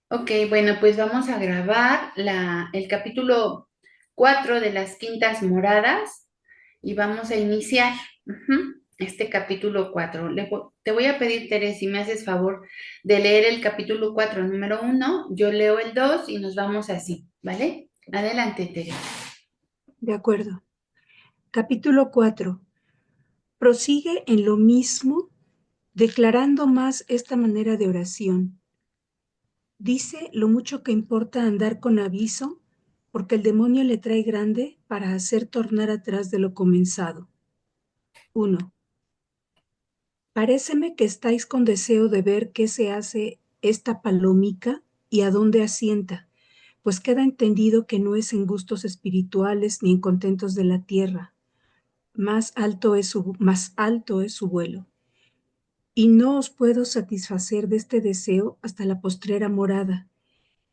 Ok, bueno, pues vamos a grabar el capítulo 4 de las quintas moradas y vamos a iniciar este capítulo 4. Te voy a pedir, Tere, si me haces favor de leer el capítulo 4, número uno. Yo leo el 2 y nos vamos así, ¿vale? Adelante, Tere. De acuerdo. Capítulo 4. Prosigue en lo mismo, declarando más esta manera de oración. Dice lo mucho que importa andar con aviso, porque el demonio le trae grande para hacer tornar atrás de lo comenzado. 1. Paréceme que estáis con deseo de ver qué se hace esta palomica y a dónde asienta, pues queda entendido que no es en gustos espirituales ni en contentos de la tierra. Más alto es su vuelo. Y no os puedo satisfacer de este deseo hasta la postrera morada,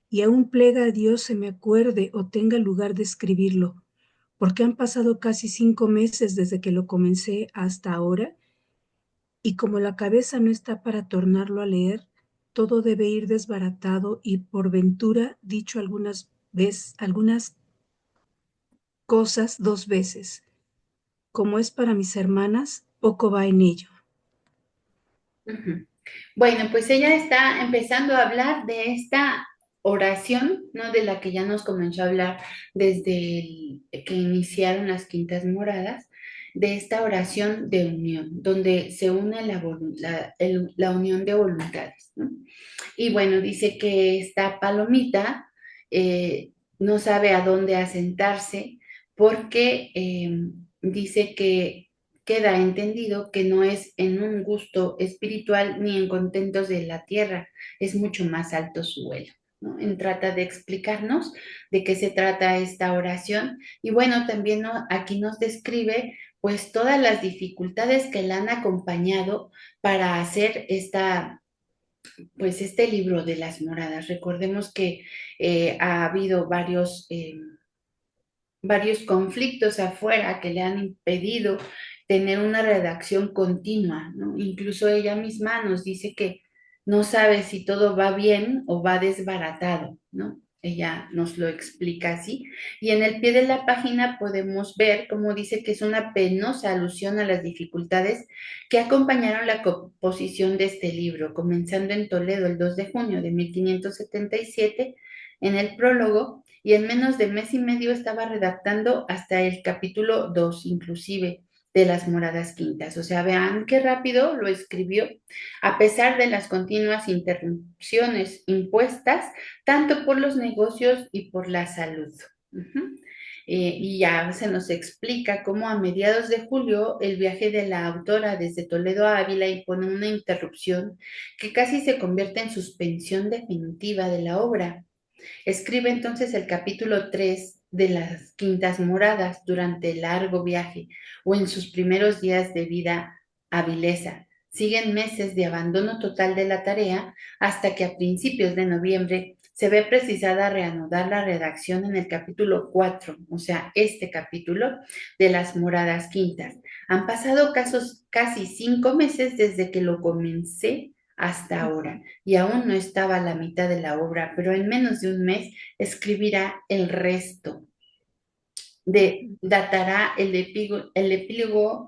y aún plega a Dios se me acuerde o tenga lugar de escribirlo, porque han pasado casi 5 meses desde que lo comencé hasta ahora, y como la cabeza no está para tornarlo a leer, todo debe ir desbaratado y por ventura dicho algunas cosas 2 veces. Como es para mis hermanas, poco va en ello. Ujú. Bueno, pues ella está empezando a hablar de esta oración, ¿no? De la que ya nos comenzó a hablar desde que iniciaron las quintas moradas, de esta oración de unión, donde se une la unión de voluntades, ¿no? Y bueno, dice que esta palomita no sabe a dónde asentarse porque dice que queda entendido que no es en un gusto espiritual ni en contentos de la tierra, es mucho más alto su vuelo, ¿no? Trata de explicarnos de qué se trata esta oración y bueno, también aquí nos describe pues todas las dificultades que la han acompañado para hacer pues este libro de las moradas. Recordemos que ha habido varios conflictos afuera que le han impedido tener una redacción continua, ¿no? Incluso ella misma nos dice que no sabe si todo va bien o va desbaratado, ¿no? Ella nos lo explica así. Y en el pie de la página podemos ver cómo dice que es una penosa alusión a las dificultades que acompañaron la composición de este libro, comenzando en Toledo el 2 de junio de 1577, en el prólogo, y en menos de mes y medio estaba redactando hasta el capítulo 2 inclusive, de las Moradas Quintas. O sea, vean qué rápido lo escribió, a pesar de las continuas interrupciones impuestas, tanto por los negocios y por la salud. Ujú. Y ya se nos explica cómo a mediados de julio el viaje de la autora desde Toledo a Ávila impone una interrupción que casi se convierte en suspensión definitiva de la obra. Escribe entonces el capítulo 3 de las Quintas Moradas durante el largo viaje o en sus primeros días de vida avilesa. Siguen meses de abandono total de la tarea hasta que a principios de noviembre se ve precisada reanudar la redacción en el capítulo 4, o sea, este capítulo de las Moradas Quintas. Han pasado casi 5 meses desde que lo comencé hasta ahora y aún no estaba a la mitad de la obra, pero en menos de un mes escribirá el resto. Datará el epílogo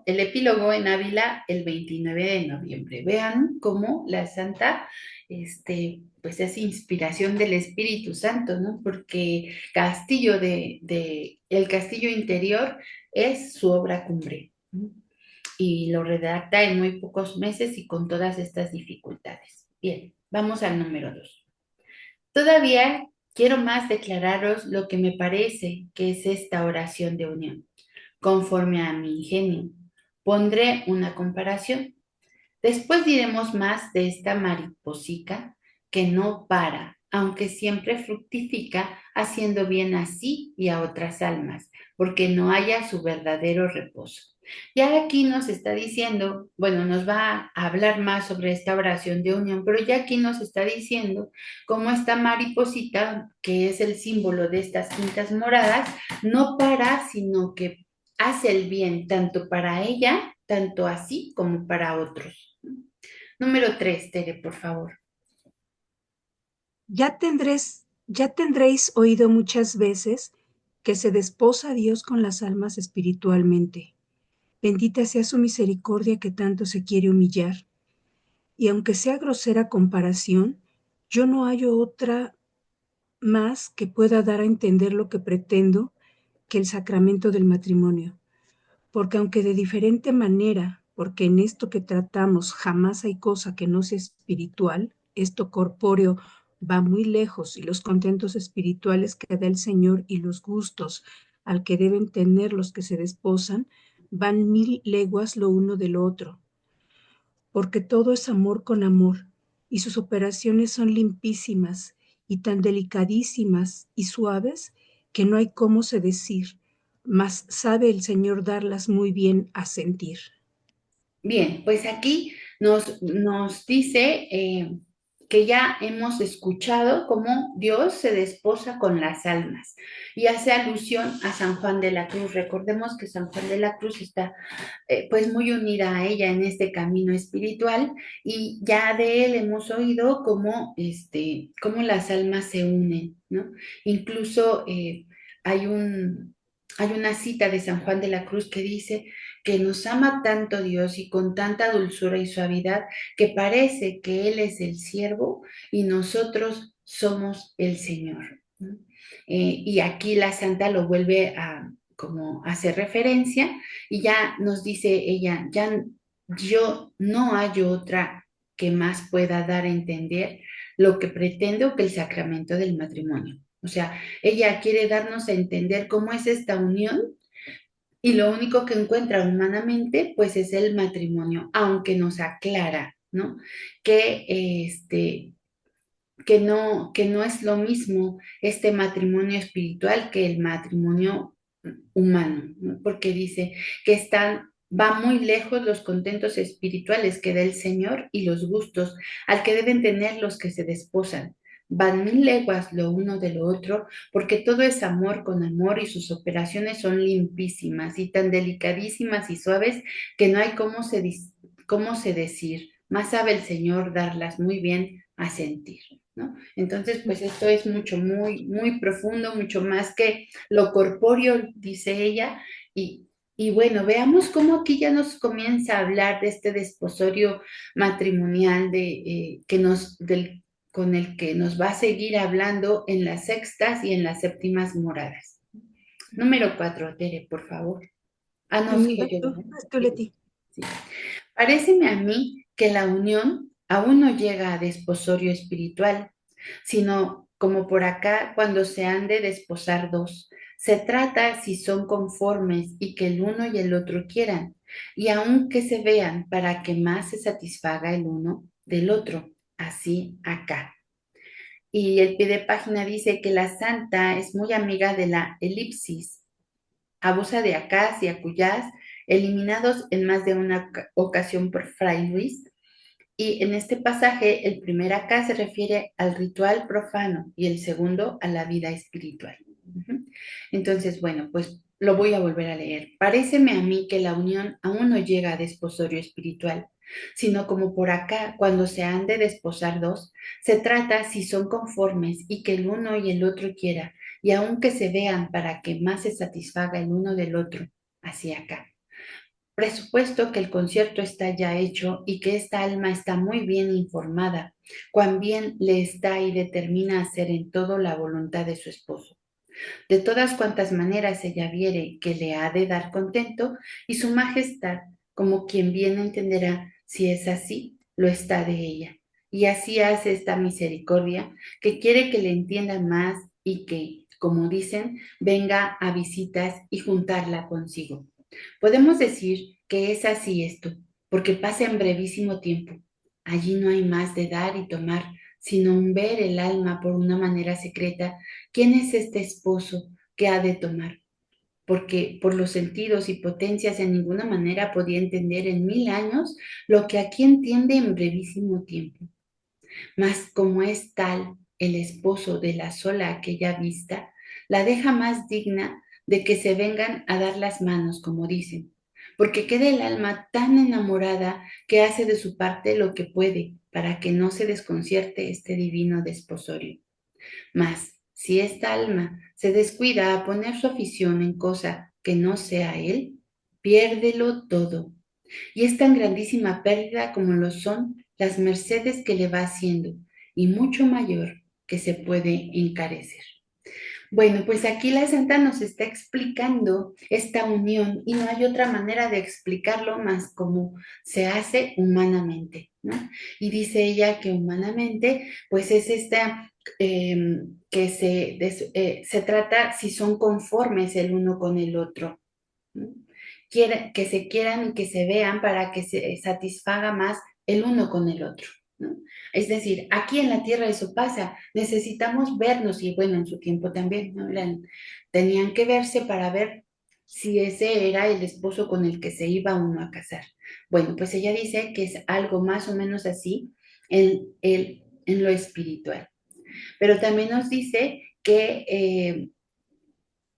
en Ávila el 29 de noviembre. Vean cómo la santa, pues es inspiración del Espíritu Santo, ¿no? Porque el castillo interior es su obra cumbre, ¿no? Y lo redacta en muy pocos meses y con todas estas dificultades. Bien, vamos al número 2. Todavía quiero más declararos lo que me parece que es esta oración de unión. Conforme a mi ingenio, pondré una comparación. Después diremos más de esta mariposica que no para, aunque siempre fructifica, haciendo bien a sí y a otras almas, porque no haya su verdadero reposo. Ya aquí nos está diciendo, bueno, nos va a hablar más sobre esta oración de unión, pero ya aquí nos está diciendo cómo esta mariposita, que es el símbolo de estas quintas moradas, no para, sino que hace el bien tanto para ella, tanto así como para otros. Número 3, Tere, por favor. ya tendréis oído muchas veces que se desposa a Dios con las almas espiritualmente. Bendita sea su misericordia que tanto se quiere humillar. Y aunque sea grosera comparación, yo no hallo otra más que pueda dar a entender lo que pretendo que el sacramento del matrimonio. Porque aunque de diferente manera, porque en esto que tratamos jamás hay cosa que no sea espiritual, esto corpóreo va muy lejos y los contentos espirituales que da el Señor y los gustos al que deben tener los que se desposan van 1000 leguas lo uno del otro, porque todo es amor con amor y sus operaciones son limpísimas y tan delicadísimas y suaves que no hay cómo se decir, mas sabe el Señor darlas muy bien a sentir. Bien, pues aquí nos dice que ya hemos escuchado cómo Dios se desposa con las almas y hace alusión a San Juan de la Cruz. Recordemos que San Juan de la Cruz está pues muy unida a ella en este camino espiritual y ya de él hemos oído cómo las almas se unen, ¿no? Incluso hay una cita de San Juan de la Cruz que dice que nos ama tanto Dios y con tanta dulzura y suavidad que parece que Él es el siervo y nosotros somos el Señor, ¿no? Y aquí la santa lo vuelve a como hacer referencia y ya nos dice ella, ya yo no hay otra que más pueda dar a entender lo que pretendo que el sacramento del matrimonio. O sea, ella quiere darnos a entender cómo es esta unión y lo único que encuentra humanamente, pues es el matrimonio, aunque nos aclara, ¿no? Que, que no es lo mismo este matrimonio espiritual que el matrimonio humano, ¿no? Porque dice que va muy lejos los contentos espirituales que da el Señor y los gustos al que deben tener los que se desposan. Van 1000 leguas lo uno de lo otro, porque todo es amor con amor y sus operaciones son limpísimas y tan delicadísimas y suaves que no hay cómo se decir. Más sabe el Señor darlas muy bien a sentir, ¿no? Entonces, pues esto es mucho, muy, muy profundo, mucho más que lo corpóreo, dice ella, y bueno, veamos cómo aquí ya nos comienza a hablar de este desposorio matrimonial con el que nos va a seguir hablando en las sextas y en las séptimas moradas. Número 4, Tere, por favor. Ah, no, sigo Vas yo, tú, ¿verdad? vas tú, Sí, Leti. sí. Paréceme a mí que la unión aún no llega a desposorio espiritual, sino como por acá cuando se han de desposar dos. Se trata si son conformes y que el uno y el otro quieran, y aun que se vean para que más se satisfaga el uno del otro. Así acá. Y el pie de página dice que la santa es muy amiga de la elipsis, abusa de acás y acuyás, eliminados en más de una ocasión por Fray Luis, y en este pasaje, el primer acá se refiere al ritual profano y el segundo a la vida espiritual. Ujú. Entonces, bueno, pues lo voy a volver a leer. Paréceme a mí que la unión aún no llega a desposorio espiritual, sino como por acá, cuando se han de desposar dos, se trata si son conformes y que el uno y el otro quiera, y aun que se vean para que más se satisfaga el uno del otro, así acá. Presupuesto que el concierto está ya hecho y que esta alma está muy bien informada, cuán bien le está y determina hacer en todo la voluntad de su esposo. De todas cuantas maneras ella viere que le ha de dar contento, y su majestad, como quien bien entenderá, si es así, lo está de ella. Y así hace esta misericordia, que quiere que le entiendan más y que, como dicen, venga a visitas y juntarla consigo. Podemos decir que es así esto, porque pasa en brevísimo tiempo. Allí no hay más de dar y tomar, sino un ver el alma por una manera secreta. ¿Quién es este esposo que ha de tomar? Porque por los sentidos y potencias en ninguna manera podía entender en 1000 años lo que aquí entiende en brevísimo tiempo. Mas como es tal el esposo de la sola aquella vista, la deja más digna de que se vengan a dar las manos, como dicen, porque queda el alma tan enamorada que hace de su parte lo que puede para que no se desconcierte este divino desposorio. Mas, si esta alma se descuida a poner su afición en cosa que no sea él, piérdelo todo. Y es tan grandísima pérdida como lo son las mercedes que le va haciendo, y mucho mayor que se puede encarecer. Bueno, pues aquí la santa nos está explicando esta unión y no hay otra manera de explicarlo más como se hace humanamente, ¿no? Y dice ella que humanamente, pues es esta que se trata si son conformes el uno con el otro, ¿no? Que se quieran y que se vean para que se satisfaga más el uno con el otro, ¿no? Es decir, aquí en la tierra eso pasa, necesitamos vernos y bueno, en su tiempo también, ¿no? Tenían que verse para ver si ese era el esposo con el que se iba uno a casar. Bueno, pues ella dice que es algo más o menos así en lo espiritual, pero también nos dice que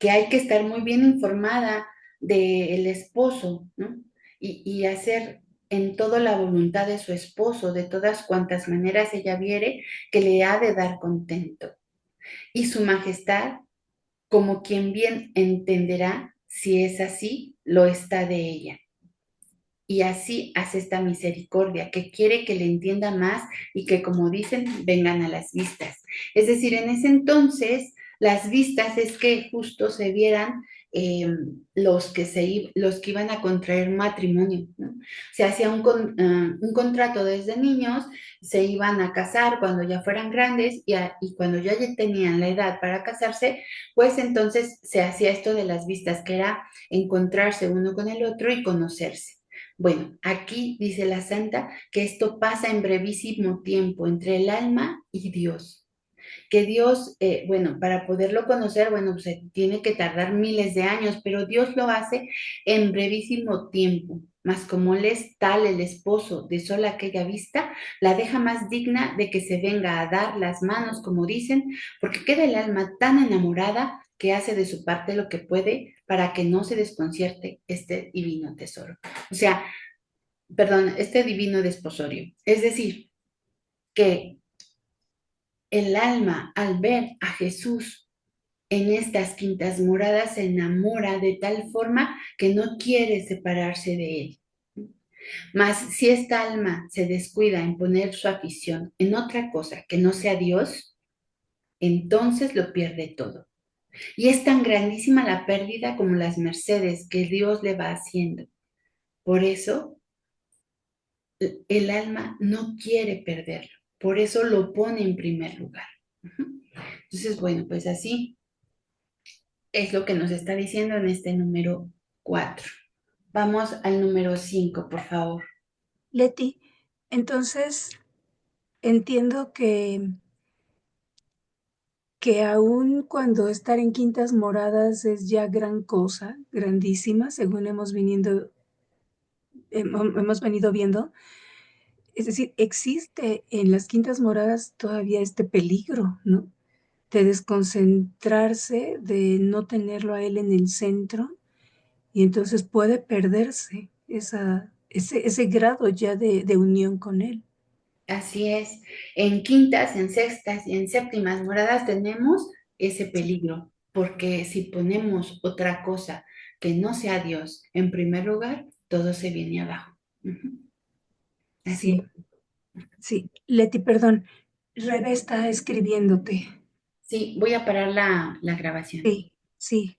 hay que estar muy bien informada del esposo, ¿no? Y hacer en todo la voluntad de su esposo, de todas cuantas maneras ella viere que le ha de dar contento. Y su majestad, como quien bien entenderá, si es así, lo está de ella. Y así hace esta misericordia, que quiere que le entienda más y que, como dicen, vengan a las vistas. Es decir, en ese entonces, las vistas es que justo se vieran los que iban a contraer matrimonio, ¿no? Se hacía un contrato desde niños, se iban a casar cuando ya fueran grandes y cuando ya tenían la edad para casarse, pues entonces se hacía esto de las vistas, que era encontrarse uno con el otro y conocerse. Bueno, aquí dice la santa que esto pasa en brevísimo tiempo entre el alma y Dios. Que Dios, bueno, para poderlo conocer, bueno, pues tiene que tardar miles de años, pero Dios lo hace en brevísimo tiempo. Mas como él es tal el esposo de sola aquella vista, la deja más digna de que se venga a dar las manos, como dicen, porque queda el alma tan enamorada que hace de su parte lo que puede para que no se desconcierte este divino tesoro. O sea, perdón, este divino desposorio. Es decir, que el alma al ver a Jesús en estas quintas moradas se enamora de tal forma que no quiere separarse de él. Mas si esta alma se descuida en poner su afición en otra cosa que no sea Dios, entonces lo pierde todo. Y es tan grandísima la pérdida como las mercedes que Dios le va haciendo. Por eso el alma no quiere perderlo. Por eso lo pone en primer lugar. Entonces, bueno, pues así es lo que nos está diciendo en este número 4. Vamos al número 5, por favor. Leti, entonces entiendo que aun cuando estar en quintas moradas es ya gran cosa, grandísima, según hemos venido viendo, es decir, existe en las quintas moradas todavía este peligro, ¿no? De desconcentrarse, de no tenerlo a él en el centro, y entonces puede perderse ese grado ya de unión con él. Así es. En quintas, en sextas y en séptimas moradas tenemos ese Sí, peligro, porque si ponemos otra cosa que no sea Dios en primer lugar, todo se viene abajo. Ujú. Así sí, es. sí. Leti, perdón, Rebe está escribiéndote. Sí, voy a parar la grabación. Sí, sí.